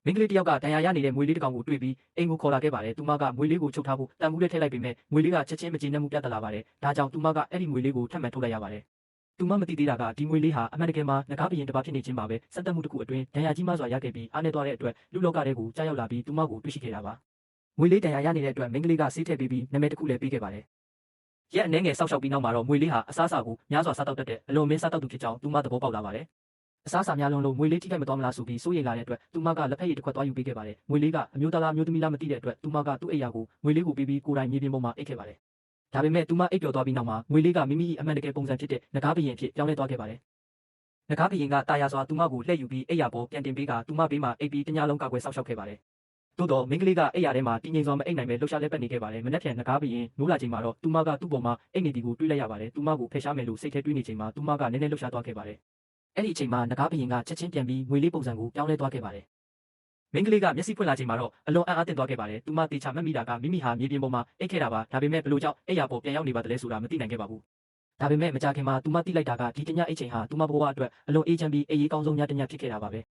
မင်းကလေးတယောက်ကဒဏ်ရာရနေတဲ့မွေလေးတစ်ကောင်ကိုတွေ့ပြီးအိမ်ကိုခေါ်လာခဲ့ပါတယ်။သူမကမွေလေးကိုချုပ်ထားဖို့တန်မှုနဲ့ထည့်လိုက်ပေမဲ့မွေလေးကချက်ချင်းမကျေနပ်မှုပြတ်တက်လာပါတယ်။ဒါကြောင့်သူမကအဲ့ဒီမွေလေးကိုထပ်မံထုတ်လိုက်ရပါတယ်။သူမမသိသေးတာကဒီမွေလေးဟာအမှန်တကယ်မှာငကားဘရင်တစ်ပါးဖြစ်နေခြင်းပါပဲ။စက်တက်မှုတစ်ခုအတွင်းဒဏ်ရာကြီးမှစွာရခဲ့ပြီးအားနည်းသွားတဲ့အတွက်လူလောကထဲကိုကြားရောက်လာပြီးသူမကိုတွေ့ရှိခဲ့တာပါ။မွေလေးဒဏ်ရာရနေတဲ့အတွက်မင်းကလေးကဆေးထည့်ပေးပြီးနာမည်တစ်ခုလည်းပေးခဲ့ပါတယ်။ရက်အနှဲငယ်ဆောက်ရှောက်ပြီးနောက်မှာတော့မွေလေးဟာအစားအစာကိုများစွာစားတောက်တတ်တဲ့အလွန်မင်းစားတောက်သူဖြစ်ကြောင်းသူမသဘောပေါက်လာပါတယ်။အစားအစာများလုံးလို့မွေလေးထိခိုက်မသွားမလားဆိုပြီးစိုးရိမ်လာတဲ့အတွက်သူမကလက်ဖက်ရည်တစ်ခွက်သွားယူပေးခဲ့ပါတယ်။မွေလေးကအမျိုးသားလားမျိုးသမီးလားမသိတဲ့အတွက်သူမကသူ့အိယာကိုမွေလေးကိုပေးပြီးကိုယ်တိုင်မြေပြင်ပေါ်မှာအိတ်ခဲ့ပါတယ်။ဒါပေမဲ့သူမအိတ်ပျော်သွားပြီးနောက်မှာမွေလေးကမိမိအမှန်တကယ်ပုံစံဖြစ်တဲ့ငကားဘရင်အဖြစ်ပြောင်းလဲသွားခဲ့ပါတယ်။ငကားဘရင်ကတာယာစွာသူမကိုလှည့်ယူပြီးအိယာပေါ်ပြန်တင်ပေးကသူမဘေးမှာအိတ်ပြီးတညလုံးကောက်ွယ်ဆောက်ရှောက်ခဲ့ပါတယ်။သို့တော့မင်းကလေးကအိယာထဲမှာတည်ငြိမ်စွာမအိတ်နိုင်ပဲလှုပ်ရှားလဲပတ်နေခဲ့ပါတယ်။မနက်ဖြန်ငကားဘရင်နိုးလာချိန်မှာတော့သူမကသူ့ပေါ်မှာအိတ်နေတီကိုတွေးလိုက်ရပါတယ်။သူမကိုဖယ်ရှားမယ်လို့စိတ်ထဲတွေးနေချိန်မှာသူမကနည်းနည်းလှုပ်ရှားသွားခဲ့ပါတယ်။အဲ့ဒီအချိန်မှာငကားဘရင်ကချက်ချင်းပြန်ပြီးငွေလေးပုံစံကိုပြောင်းလဲသွားခဲ့ပါတယ်။မင်းကလေးကမျက်စိဖွင့်လာချိန်မှာတော့အလွန်အံ့အားသင့်သွားခဲ့ပါတယ်။သူမတေချာမှတ်မိတာကမိမိဟာမြေပြင်ပေါ်မှာအိတ်ခဲ့တာပါ။ဒါပေမဲ့ဘလို့ကြောင့်အိယာပေါ်ပြန်ရောက်နေပါတလဲဆိုတာမသိနိုင်ခဲ့ပါဘူး။ဒါပေမဲ့မကြာခင်မှာသူမသိလိုက်တာကဒီတညအိတ်ချိန်ဟာသူမဘဝအတွက်အလွန်အေးချမ်းပြီးအေးရေးကောင်းဆုံးညတစ်ညဖြစ်ခဲ့တာပါပဲ။